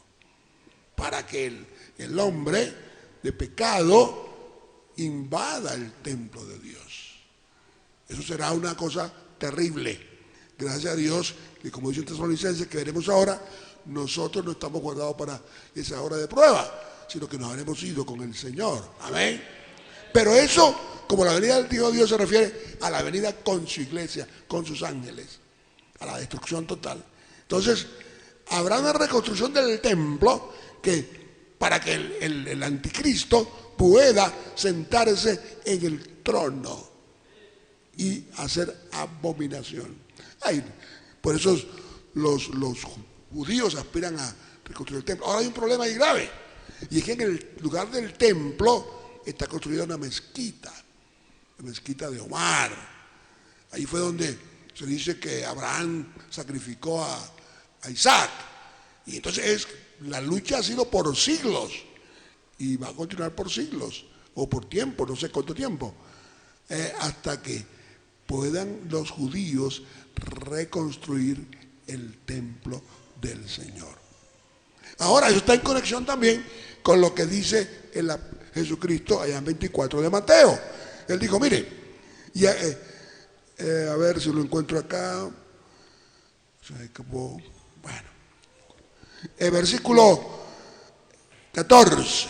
para que el hombre de pecado invada el templo de Dios. Eso será una cosa terrible. Gracias a Dios que, como dicen Tesalonicenses, que veremos ahora, nosotros no estamos guardados para esa hora de prueba, sino que nos habremos ido con el Señor. Amén. Pero eso, como la venida del Hijo de Dios, se refiere a la venida con su iglesia, con sus ángeles, a la destrucción total. Entonces, habrá una reconstrucción del templo para que el anticristo pueda sentarse en el trono y hacer abominación. Por eso los judíos aspiran a reconstruir el templo. Ahora hay un problema ahí grave, y es que en el lugar del templo está construida una mezquita, la mezquita de Omar. Ahí fue donde se dice que Abraham sacrificó a Isaac. Y entonces la lucha ha sido por siglos, y va a continuar por siglos, o por tiempo, no sé cuánto tiempo, hasta que puedan los judíos reconstruir el templo del Señor. Ahora, eso está en conexión también con lo que dice Jesucristo allá en 24 de Mateo. Él dijo, mire, a ver si lo encuentro acá. Bueno, el versículo 14.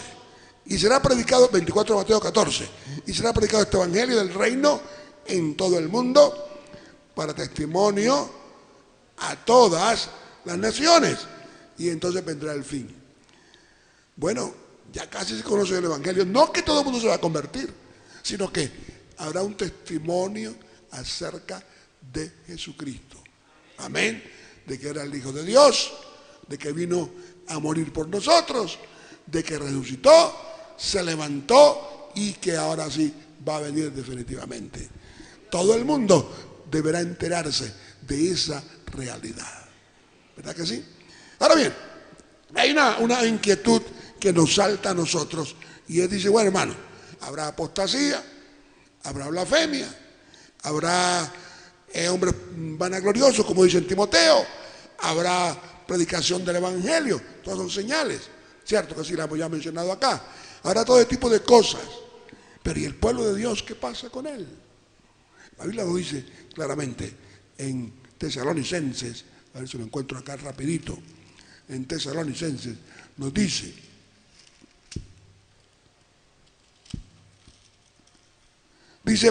Y será predicado, 24 de Mateo 14, y será predicado este evangelio del reino en todo el mundo para testimonio a todas las naciones, y entonces vendrá el fin. Bueno, ya casi se conoce el evangelio. No que todo el mundo se va a convertir, sino que habrá un testimonio acerca de Jesucristo. Amén. De que era el Hijo de Dios, de que vino a morir por nosotros, de que resucitó, se levantó y que ahora sí va a venir definitivamente. Todo el mundo deberá enterarse de esa realidad. ¿Verdad que sí? Ahora bien, hay una inquietud que nos salta a nosotros, y él dice, bueno, hermano, habrá apostasía, habrá blasfemia, habrá hombres vanagloriosos, como dice en Timoteo, habrá predicación del evangelio. Todas son señales, cierto que sí la hemos ya mencionado acá. Habrá todo tipo de cosas, pero ¿y el pueblo de Dios qué pasa con él? La Biblia lo dice claramente en Tesalonicenses, a ver si lo encuentro acá rapidito. En Tesalonicenses nos dice,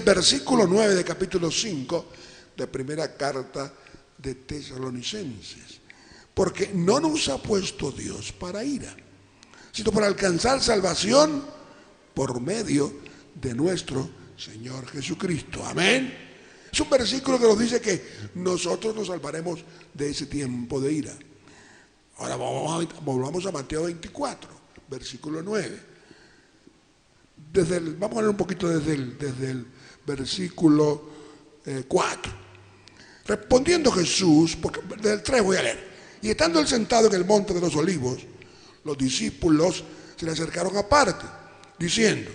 versículo 9 de capítulo 5 de primera carta de Tesalonicenses: porque no nos ha puesto Dios para ira, sino para alcanzar salvación por medio de nuestro Señor Jesucristo. Amén. Es un versículo que nos dice que nosotros nos salvaremos de ese tiempo de ira. Ahora volvamos a Mateo 24, versículo 9. Vamos a leer un poquito desde el versículo 4. Respondiendo Jesús, porque desde el 3 voy a leer. Y estando él sentado en el monte de los olivos, los discípulos se le acercaron aparte, diciendo,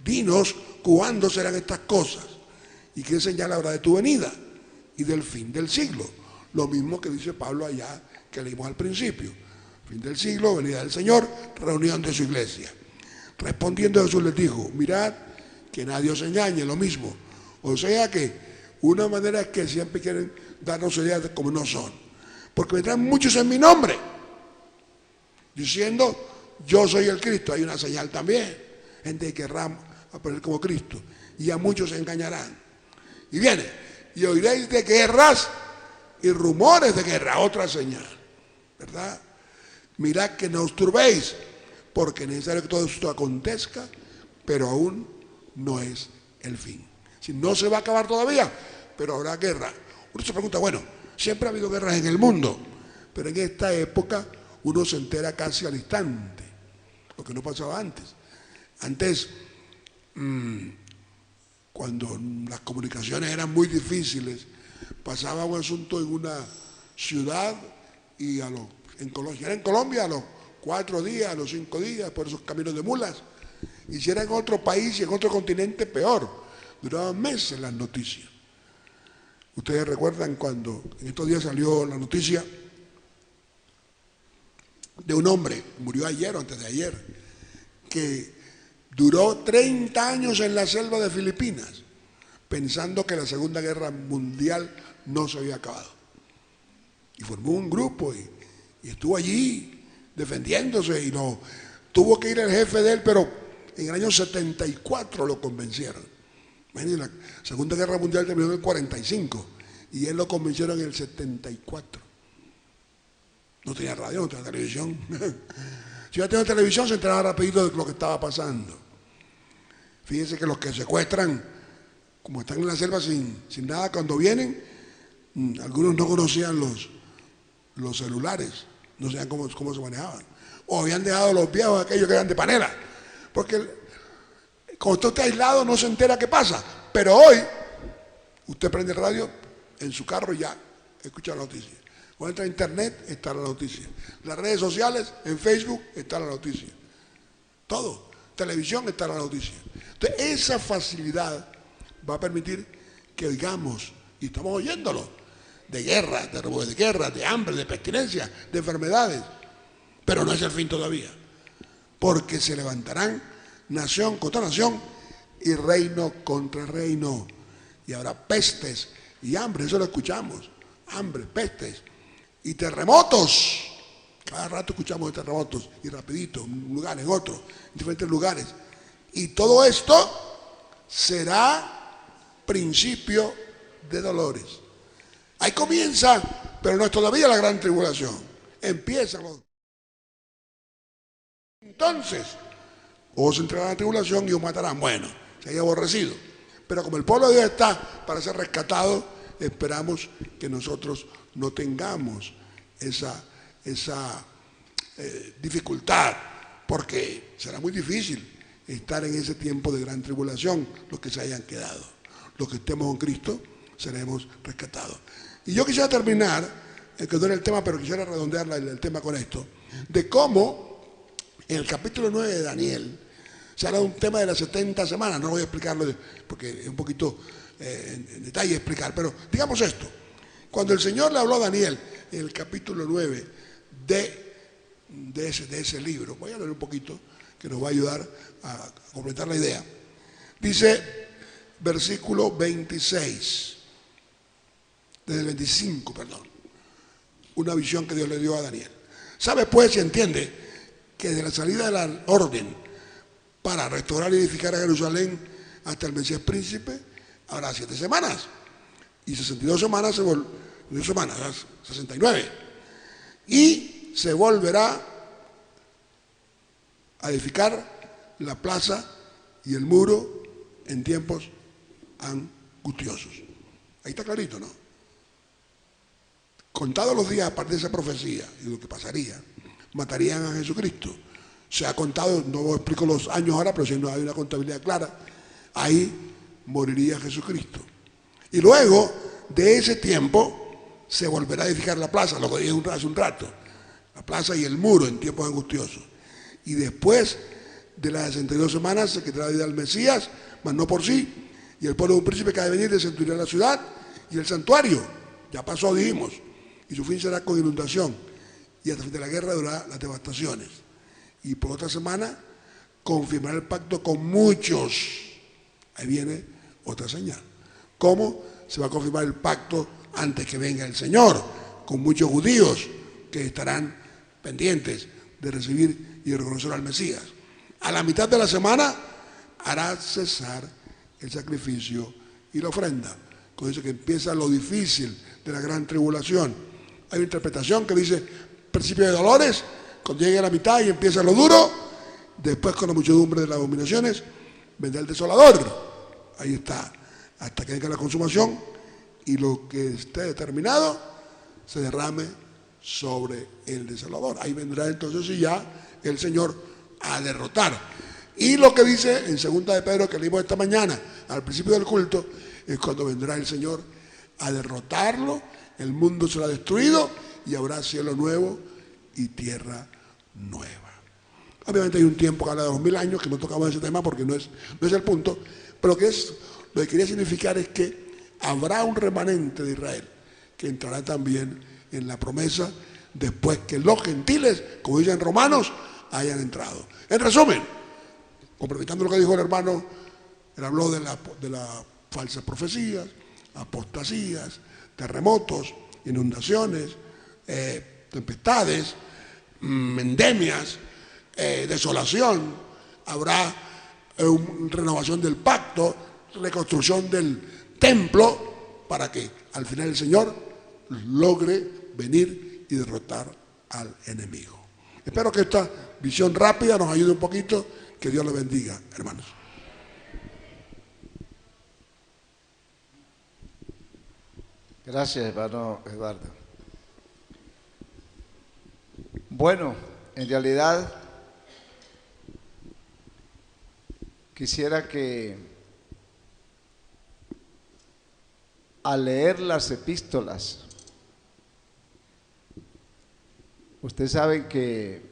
dinos cuándo serán estas cosas y qué señal habrá de tu venida y del fin del siglo. Lo mismo que dice Pablo allá que leímos al principio. Fin del siglo, venida del Señor, reunión de su iglesia. Respondiendo Jesús les dijo, mirad que nadie os engañe, lo mismo. O sea que una manera es que siempre quieren darnos ideas de cómo no son. Porque vendrán muchos en mi nombre, diciendo, yo soy el Cristo. Hay una señal también. Gente que querrá aparecer como Cristo. Y a muchos se engañarán. Y viene, y oiréis de guerras y rumores de guerra, otra señal. ¿Verdad? Mirad que no os turbéis, porque es necesario que todo esto acontezca, pero aún no es el fin. Si no se va a acabar todavía, pero habrá guerra. Uno se pregunta, bueno, siempre ha habido guerras en el mundo, pero en esta época uno se entera casi al instante, lo que no pasaba antes. Antes, cuando las comunicaciones eran muy difíciles, pasaba un asunto en una ciudad y en Colombia a los 4 días, a los 5 días, por esos caminos de mulas. Y si era en otro país y en otro continente, peor. Duraban meses las noticias. Ustedes recuerdan cuando en estos días salió la noticia de un hombre, murió ayer o antes de ayer, que duró 30 años en la selva de Filipinas, pensando que la Segunda Guerra Mundial no se había acabado. Y formó un grupo y estuvo allí defendiéndose y tuvo que ir el jefe de él, pero en el año 74 lo convencieron. La Segunda Guerra Mundial terminó en el 45 y él lo convencieron en el 74. No tenía radio, no tenía televisión. Si ya tenía televisión se enteraba rapidito de lo que estaba pasando. Fíjense que los que secuestran, como están en la selva sin nada, cuando vienen, algunos no conocían los celulares, no sabían cómo se manejaban. O habían dejado los viejos aquellos que eran de panela. Porque cuando usted está aislado no se entera qué pasa. Pero hoy, usted prende el radio en su carro y ya escucha la noticia. O entra a internet, está la noticia. Las redes sociales, en Facebook, está la noticia. Todo. Televisión, está la noticia. Entonces, esa facilidad va a permitir que oigamos, y estamos oyéndolo, de guerras, de rumores de guerra, de hambre, de pestilencia, de enfermedades. Pero no es el fin todavía. Porque se levantarán nación contra nación y reino contra reino. Y habrá pestes y hambre, eso lo escuchamos. Hambre, pestes y terremotos. Cada rato escuchamos de terremotos y rapidito, en un lugar, en otro, en diferentes lugares. Y todo esto será principio de dolores. Ahí comienza, pero no es todavía la gran tribulación. Empiezan los... Entonces, os entrará la tribulación y os matarán. Bueno, se haya aborrecido. Pero como el pueblo de Dios está para ser rescatado, esperamos que nosotros no tengamos esa dificultad, porque será muy difícil estar en ese tiempo de gran tribulación, los que se hayan quedado. Los que estemos con Cristo seremos rescatados. Y yo quisiera terminar, que no era el tema, pero quisiera redondear el tema con esto, de cómo en el capítulo 9 de Daniel se habla de un tema de las 70 semanas. No voy a explicarlo porque es un poquito en detalle explicar, pero digamos esto. Cuando el Señor le habló a Daniel en el capítulo 9 de ese libro, voy a leer un poquito que nos va a ayudar a completar la idea. Dice, versículo 26, desde el 25, perdón, una visión que Dios le dio a Daniel. ¿Sabe pues y entiende que de la salida de la orden para restaurar y edificar a Jerusalén hasta el Mesías príncipe habrá 7 semanas? Y 62 semanas 69. Y se volverá a edificar la plaza y el muro en tiempos angustiosos. Ahí está clarito, ¿no? Contados los días a partir de esa profecía y lo que pasaría, matarían a Jesucristo. Se ha contado, no explico los años ahora, pero si no hay una contabilidad clara, ahí moriría Jesucristo. Y luego de ese tiempo se volverá a edificar la plaza, lo que dije hace un rato, la plaza y el muro en tiempos angustiosos. Y después de las 62 semanas se quitará la vida al Mesías, mas no por sí. Y el pueblo de un príncipe que ha de venir destruirá la ciudad y el santuario. Ya pasó, dijimos. Y su fin será con inundación. Y hasta el fin de la guerra durará las devastaciones. Y por otra semana confirmará el pacto con muchos. Ahí viene otra señal. ¿Cómo se va a confirmar el pacto antes que venga el Señor? Con muchos judíos que estarán pendientes de recibir y de reconocer al Mesías. A la mitad de la semana hará cesar el sacrificio y la ofrenda. Con eso que empieza lo difícil de la gran tribulación. Hay una interpretación que dice principio de dolores, cuando llegue a la mitad y empieza lo duro, después con la muchedumbre de las abominaciones vendrá el desolador. Ahí está, hasta que venga la consumación y lo que esté determinado se derrame sobre el desolador. Ahí vendrá entonces y ya el Señor a derrotar. Y lo que dice en 2 de Pedro que leímos esta mañana al principio del culto es cuando vendrá el Señor a derrotarlo, el mundo será destruido y habrá cielo nuevo y tierra nueva. Obviamente hay un tiempo que habla de 2000 años que no tocamos ese tema porque no es el punto, pero lo que quería significar es que habrá un remanente de Israel que entrará también en la promesa después que los gentiles, como dicen Romanos, hayan entrado. En resumen, complementando lo que dijo el hermano, él habló de las falsas profecías, apostasías, terremotos, inundaciones, tempestades, endemias, desolación. Habrá renovación del pacto, reconstrucción del templo, para que al final el Señor logre venir y derrotar al enemigo. Espero que esta visión rápida nos ayude un poquito. Que Dios le bendiga, hermanos.
Gracias, hermano Eduardo. Bueno, en realidad quisiera que al leer las epístolas, ustedes saben que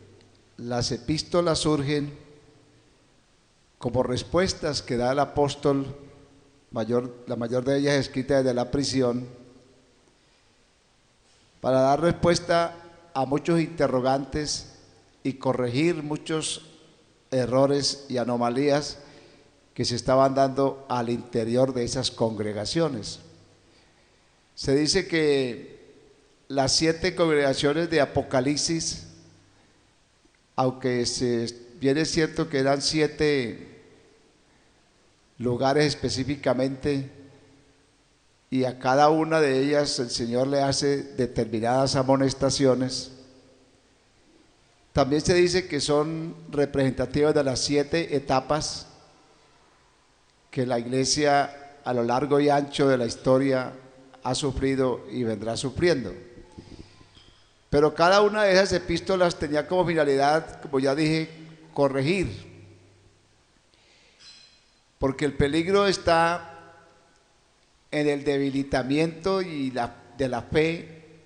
las epístolas surgen como respuestas que da el apóstol la mayor de ellas escrita desde la prisión, para dar respuesta a muchos interrogantes y corregir muchos errores y anomalías que se estaban dando al interior de esas congregaciones. Se dice que las 7 congregaciones de Apocalipsis, aunque bien es cierto que eran 7 lugares específicamente, y a cada una de ellas el Señor le hace determinadas amonestaciones, también se dice que son representativas de las 7 etapas que la iglesia a lo largo y ancho de la historia ha sufrido y vendrá sufriendo. Pero cada una de esas epístolas tenía como finalidad, como ya dije, corregir. Porque el peligro está en el debilitamiento de la fe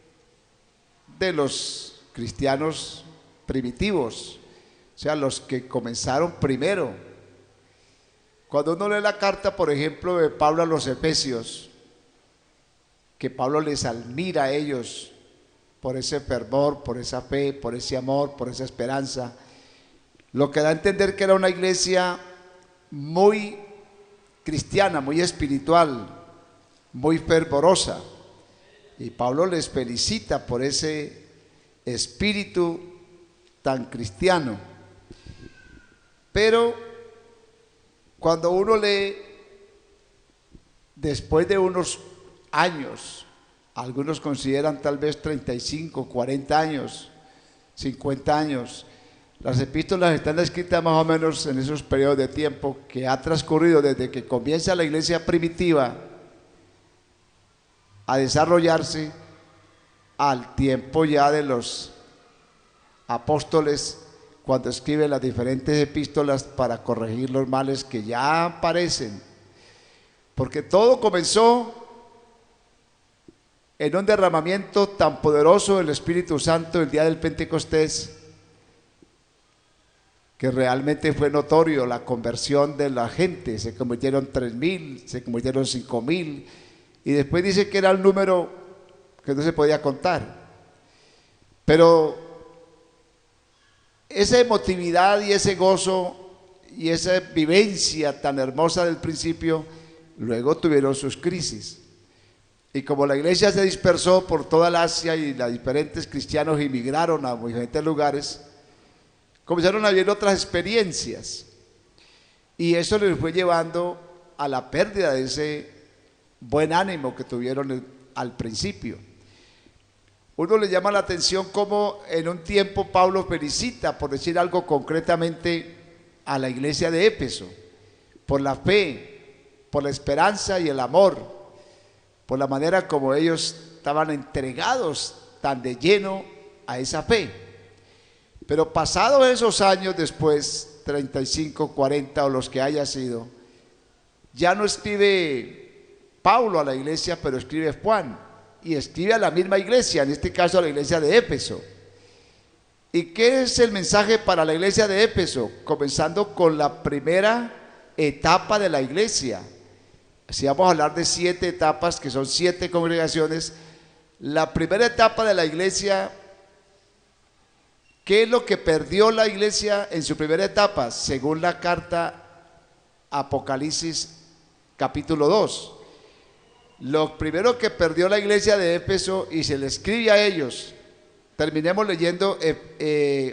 de los cristianos primitivos, o sea, los que comenzaron primero. Cuando uno lee la carta, por ejemplo, de Pablo a los Efesios, que Pablo les admira a ellos por ese fervor, por esa fe, por ese amor, por esa esperanza, lo que da a entender que era una iglesia muy cristiana, muy espiritual, muy fervorosa. Y Pablo les felicita por ese espíritu tan cristiano. Pero cuando uno lee, después de unos años, algunos consideran tal vez 35, 40 años, 50 años, las epístolas están escritas más o menos en esos periodos de tiempo que ha transcurrido desde que comienza la iglesia primitiva a desarrollarse al tiempo ya de los apóstoles, cuando escriben las diferentes epístolas para corregir los males que ya aparecen. Porque todo comenzó en un derramamiento tan poderoso del Espíritu Santo el día del Pentecostés, que realmente fue notorio la conversión de la gente. Se convirtieron 3.000, se convirtieron 5.000, y después dice que era el número que no se podía contar. Pero esa emotividad y ese gozo y esa vivencia tan hermosa del principio, luego tuvieron sus crisis. Y como la iglesia se dispersó por toda la Asia y los diferentes cristianos emigraron a diferentes lugares, comenzaron a vivir otras experiencias. Y eso les fue llevando a la pérdida de ese buen ánimo que tuvieron al principio. Uno le llama la atención cómo en un tiempo Pablo felicita, por decir algo concretamente, a la iglesia de Éfeso, por la fe, por la esperanza y el amor, por la manera como ellos estaban entregados tan de lleno a esa fe. Pero pasados esos años después, 35, 40 o los que haya sido, ya no escribe Pablo a la iglesia, pero escribe Juan, y escribe a la misma iglesia, en este caso a la iglesia de Éfeso. ¿Y qué es el mensaje para la iglesia de Éfeso? Comenzando con la primera etapa de la iglesia. Si vamos a hablar de 7 etapas, que son 7 congregaciones, la primera etapa de la iglesia, ¿qué es lo que perdió la iglesia en su primera etapa? Según la carta Apocalipsis capítulo 2. Lo primero que perdió la iglesia de Éfeso, y se le escribe a ellos, terminemos leyendo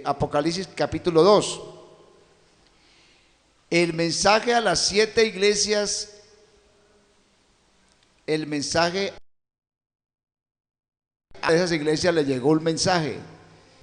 Apocalipsis capítulo 2. El mensaje a las 7 iglesias, el mensaje a esas iglesias le llegó un mensaje.